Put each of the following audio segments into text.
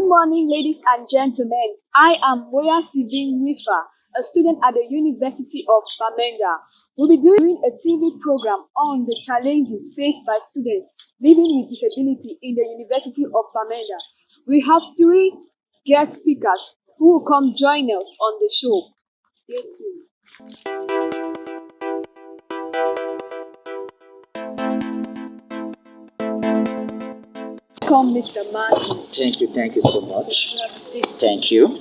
morning, ladies and gentlemen. I am Moya Sivin Wifa, a student at the University of Bamenda. We'll be doing a TV program on the challenges faced by students living with disability in the University of Bamenda. We have three guest speakers who will come join us on the show. Stay tuned. Welcome, Mr. Martin. Thank you so much. Have a seat. Thank you.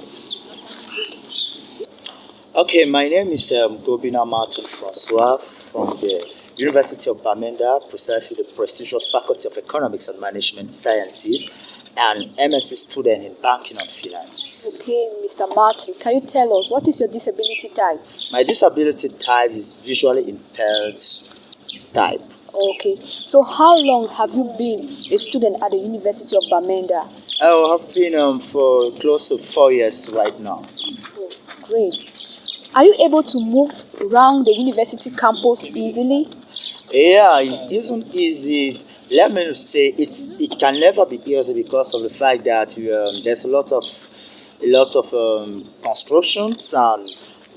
Okay, my name is Gobina Martin Francois from the University of Bamenda, precisely the prestigious Faculty of Economics and Management Sciences, and MSc student in Banking and Finance. Okay, Mr. Martin, can you tell us what is your disability type? My disability type is visually impaired type. Okay, so how long have you been a student at the University of Bamenda? I have been for close to 4 years right now. Oh, great. Are you able to move around the university campus easily? Yeah, it isn't easy. Let me say it can never be easy because of the fact that there's a lot of constructions, and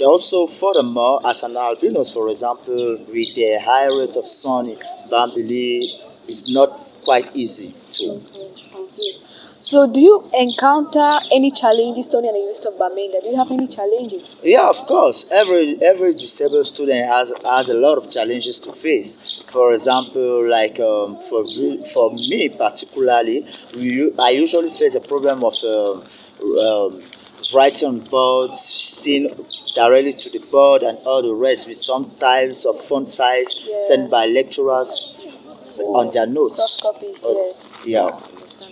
also furthermore, as an albinos, for example, with the high rate of sun in Bambili, it's not quite easy to. Okay. So do you encounter any challenges studying at the University of Bamenda? Do you have any challenges? Yeah, of course. Every disabled student has a lot of challenges to face. For example, like for me particularly, I usually face a problem of writing on boards, seeing directly to the board, and all the rest with some types of font size sent by lecturers on their notes. Soft copies, yes. Yeah.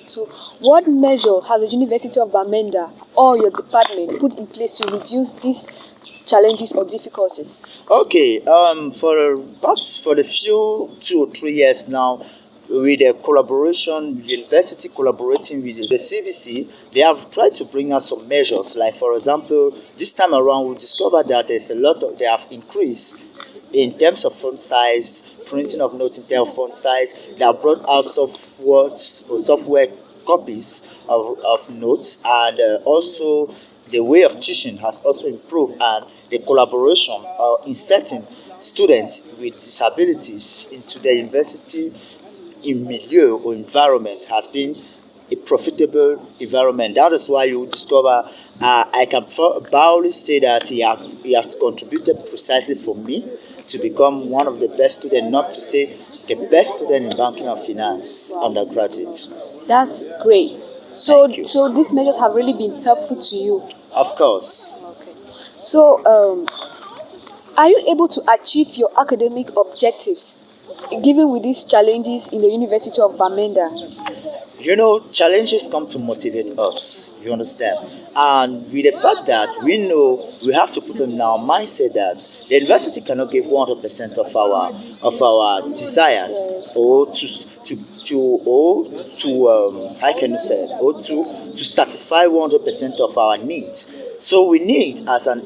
So, what measure has the University of Bamenda or your department put in place to reduce these challenges or difficulties? Okay. For the few 2 or 3 years now, with the collaboration, the university collaborating with the CBC, they have tried to bring us some measures. Like, for example, this time around, we discovered that they have increased in terms of font size, printing of notes in terms of font size. They have brought out software copies of notes, and also the way of teaching has also improved, and the collaboration inserting students with disabilities into the university in milieu or environment has been a profitable environment. That is why you discover I can proudly say that he has contributed precisely for me to become one of the best students, not to say the best student in banking and finance undergraduate. That's great. So these measures have really been helpful to you. Of course. Okay. So, are you able to achieve your academic objectives, given with these challenges in the University of Bamenda? Challenges come to motivate us, you understand? And with the fact that we know we have to put in our mindset that the university cannot give 100% of our desires, or to satisfy 100% of our needs. So we need as a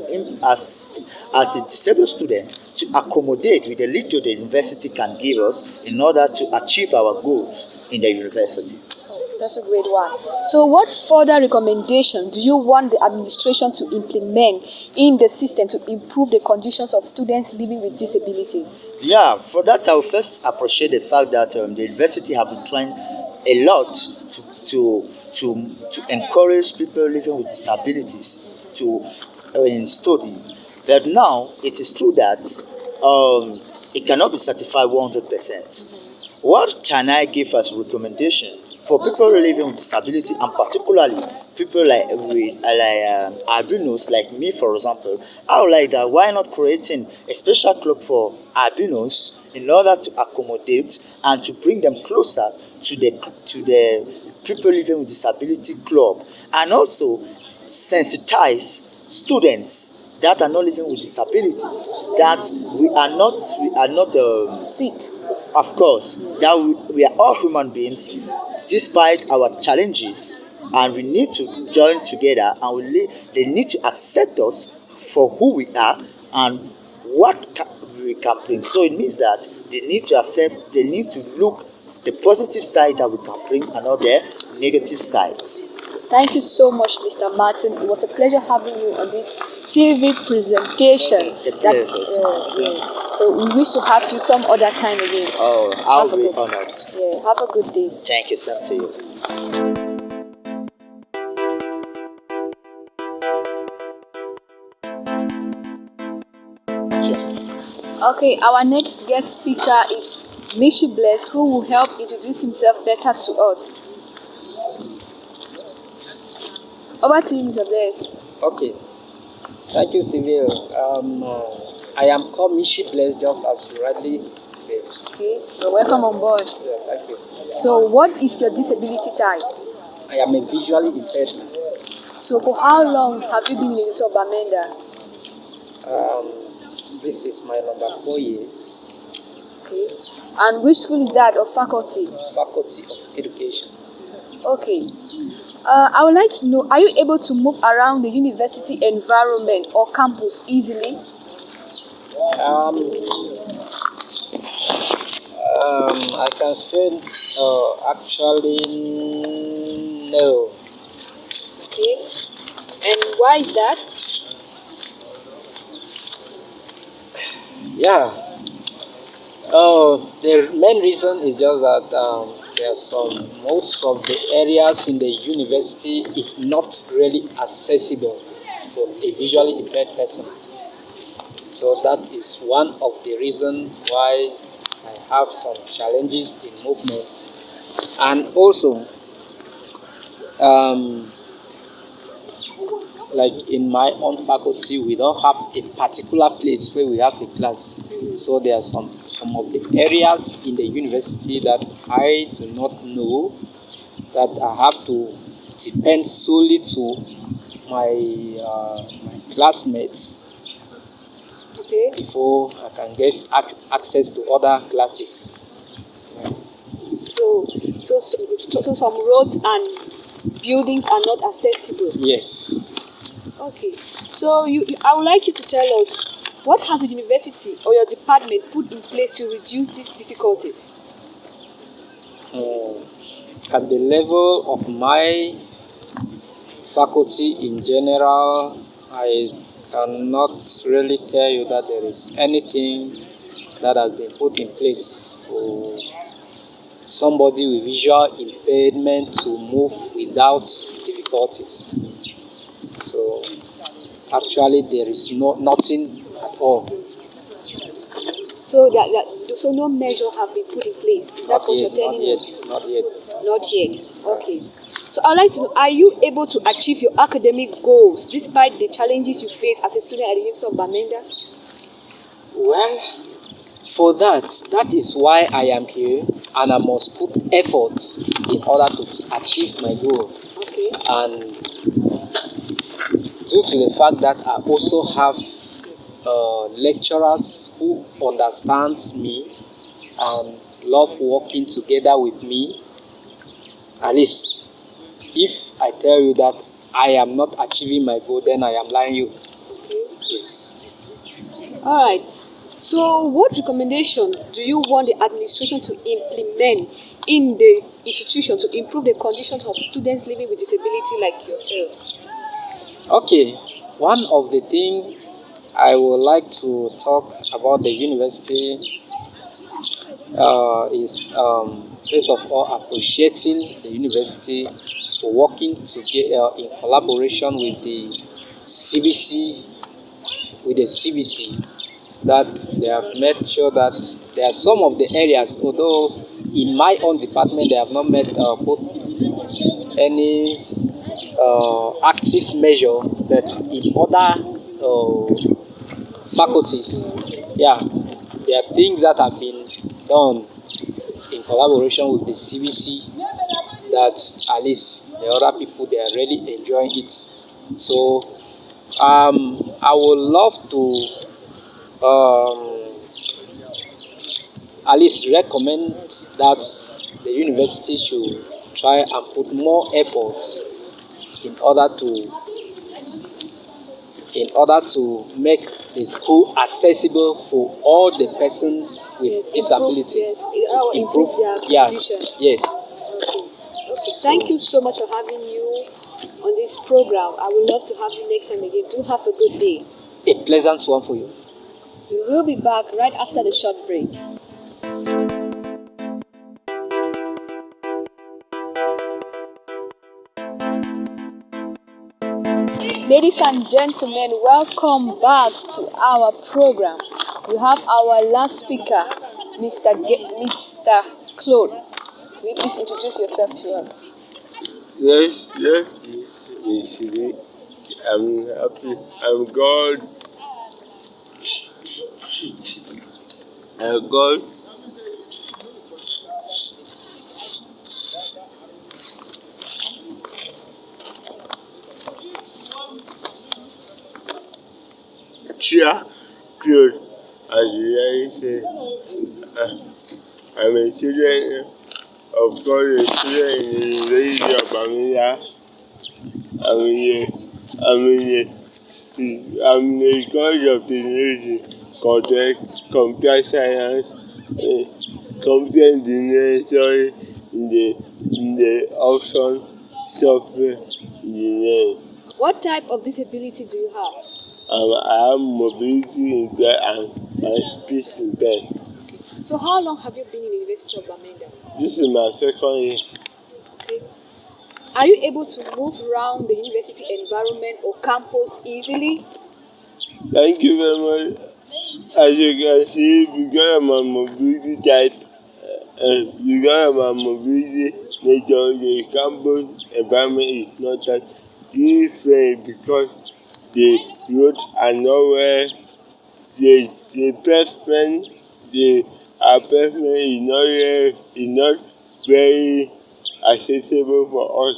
disabled student to accommodate with the little the university can give us in order to achieve our goals in the university. That's a great one. So what further recommendations do you want the administration to implement in the system to improve the conditions of students living with disability? Yeah, for that I will first appreciate the fact that the university have been trying a lot to encourage people living with disabilities to study. But now it is true that it cannot be certified 100%. What can I give as recommendation for people living with disability, and particularly people like albinos like me, for example? I would like that. Why not creating a special club for albinos in order to accommodate and to bring them closer to the people living with disability club, and also sensitize students that are not living with disabilities, that we are not Sick. of course, that we are all human beings despite our challenges, and we need to join together, and they need to accept us for who we are and what we can bring. So it means that they need to look the positive side that we can bring and not the negative sides. Thank you so much, Mr. Martin. It was a pleasure having you on this TV presentation. The pleasure is mine. Yeah. So we wish to have you some other time again. Oh, I'll Have a be good- honored. Yeah, have a good day. Thank you, same to you. Okay, our next guest speaker is Mishi Bless, who will help introduce himself better to us. Over to you, Mr. Bless. Okay, thank you, Sylvia. I am called Mishi Bless, just as you rightly said. Okay, so welcome on board. Yeah, thank you. So, what is your disability type? I am a visually impaired man. So, for how long have you been in the University of Bamenda? This is my number 4 years, Okay, and which school is that or faculty? Faculty of Education. Okay, I would like to know, are you able to move around the university environment or campus easily? I can say actually no. Okay, and why is that? Yeah. The main reason is just that most of the areas in the university is not really accessible for a visually impaired person. So that is one of the reasons why I have some challenges in movement. And also, like in my own faculty, we don't have a particular place where we have a class. So there are some of the areas in the university that I do not know, that I have to depend solely to my classmates Okay, before I can get access to other classes. so some roads and buildings are not accessible. Yes. Okay, so I would like you to tell us, what has the university or your department put in place to reduce these difficulties? At the level of my faculty in general, I cannot really tell you that there is anything that has been put in place for somebody with visual impairment to move without difficulties. So actually there is nothing at all. So so no measure have been put in place. That's what you're telling us. Not yet. Not yet. Okay. So I'd like to know, are you able to achieve your academic goals despite the challenges you face as a student at the University of Bamenda? Well, for that is why I am here, and I must put effort in order to achieve my goal. Okay. And due to the fact that I also have lecturers who understands me and love working together with me, at least if I tell you that I am not achieving my goal, then I am lying you. Okay. Yes. All right. So what recommendation do you want the administration to implement in the institution to improve the conditions of students living with disability like yourself? Okay, one of the things I would like to talk about the university is first of all appreciating the university for working together in collaboration with the CBC, that they have made sure that there are some of the areas, although in my own department they have not put any active measure, but in other faculties, yeah, there are things that have been done in collaboration with the CBC that at least the other people, they are really enjoying it. So I would love to at least recommend that the university should try and put more effort in order to make the school accessible for all the persons with disability. Improve their Yeah, condition. yes. Okay. Thank you so much for having you on this program. I would love to have you next time again. Do have a good day. A pleasant one for you. We will be back right after the short break. Ladies and gentlemen, welcome back to our program. We have our last speaker, Mr. Claude. Will you please introduce yourself to us? Yes, I'm happy. I'm God. I'm God. Yeah, good. As I say, I'm a student of God, a student in the University of Bamenda. I'm the college of technology, computer science, computer engineering, sorry, in the option software engineering. What type of disability do you have? I have mobility impaired and speech impaired. So how long have you been in the University of Bamenda? This is my second year. Okay. Are you able to move around the university environment or campus easily? Thank you very much. As you can see, because of my mobility type, because of my mobility nature, the campus environment is not that different because the roads are nowhere. The pavement is not very accessible for us.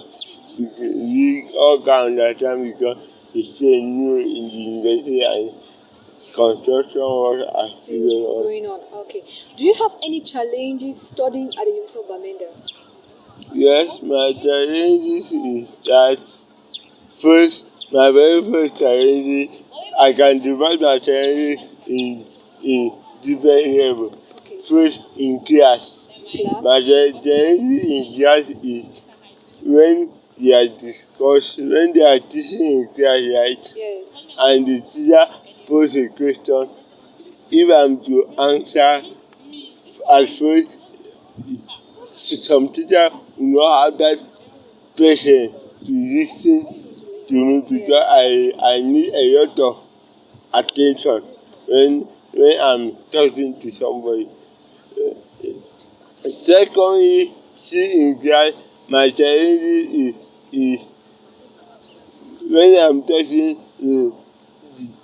We all can understand because it's still new in the university and construction work are still going on. Okay. Do you have any challenges studying at the University of Bamenda? Yes, my challenge is that first, my very first challenge, I can divide my challenge in different levels. Okay. First, in class. My challenge in class is when they are teaching in class, right? Yes. And the teacher poses a question. If I'm to answer at first, some teachers will not have that patience to listen to me because I need a lot of attention when I'm talking to somebody. Secondly, in class, my challenge is when I'm talking,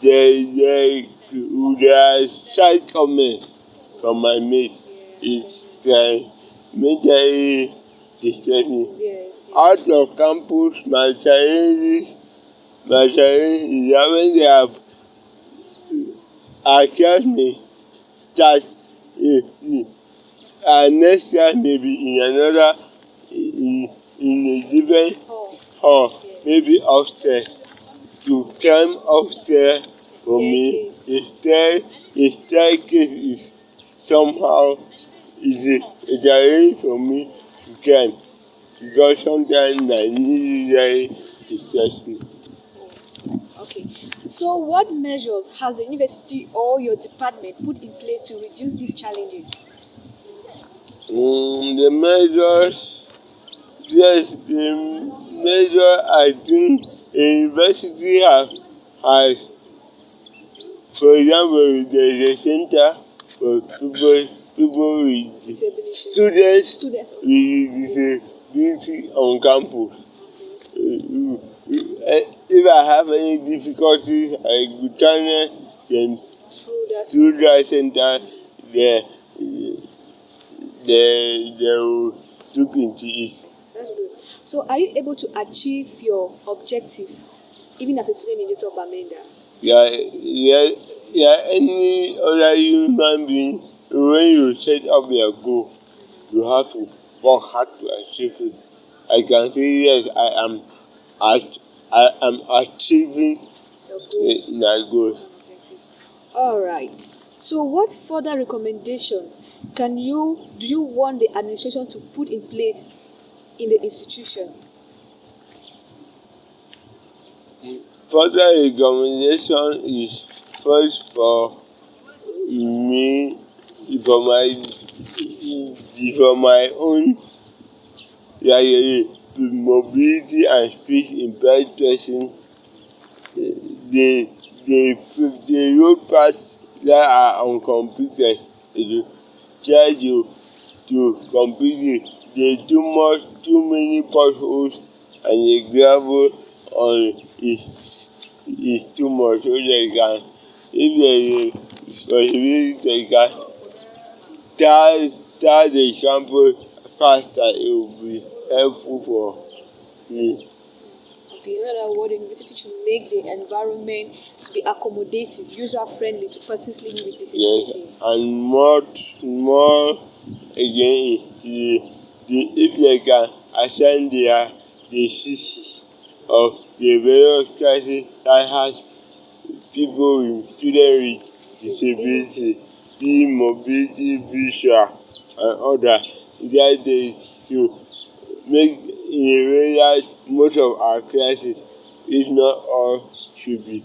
there are side comments from my mates. It's mentally distressing. Yes. Out of campus, my challenge is that when they have our classmates start our next class may be in another in a different hall, maybe upstairs. To climb upstairs for me, the staircase is somehow is a challenge for me to climb because sometimes I need very distraction. Okay. So what measures has the university or your department put in place to reduce these challenges? The measures, yes, the measure I think the university has, for example, there is a center for people with students with disability on campus. If I have any difficulties, I could channel them through that center. They will look into it. That's good. So are you able to achieve your objective even as a student in the University of Bamenda? Yeah, any other human being, when you set up your goal, you have to work hard to achieve it. I can say yes, I am achieving my goals. All right. So what further recommendation do you want the administration to put in place in the institution? further recommendation is first for me, for my own mobility and speech impaired person. The road paths that are uncompleted, try to complete it. There's too many potholes, and the gravel on is too much, so they can, if there is possibility, they can start the sample faster. It will be helpful for me. Okay, in other words, the university should make the environment to be accommodative, user-friendly to persons living with disability. Yes, and more again is if they can assign the diseases of the various classes that has people with students with disability, be mobility, visual, and others, that they should make in a way that most of our classes, if not all, should be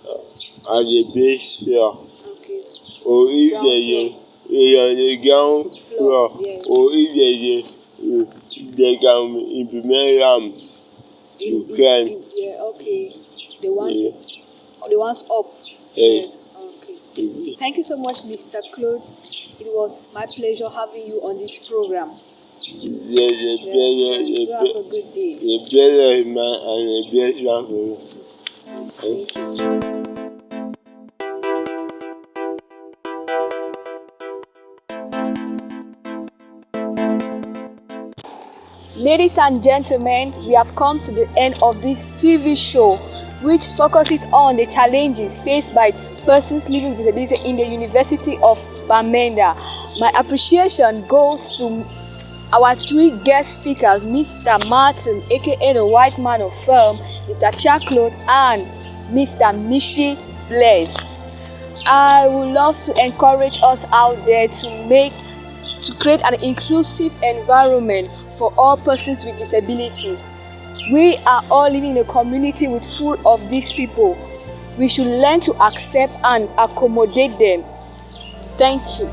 at the base floor. Okay. Or if there's on the ground floor, Yes. or if they can implement ramps to climb. Yeah, okay. The ones, Yeah. the ones up. Yes. Okay. Thank you so much, Mr. Claude. It was my pleasure having you on this program. The You have a good day. pleasure is mine, and the best one for you. Thank you. Ladies and gentlemen, we have come to the end of this TV show, which focuses on the challenges faced by persons living with disability in the University of Bamenda. My appreciation goes to our three guest speakers, Mr. Martin, aka the white man of film, Mr. Claude, and Mr. Mishi Blaise. I would love to encourage us out there to create an inclusive environment for all persons with disability. We are all living in a community with full of these people. We should learn to accept and accommodate them. Thank you.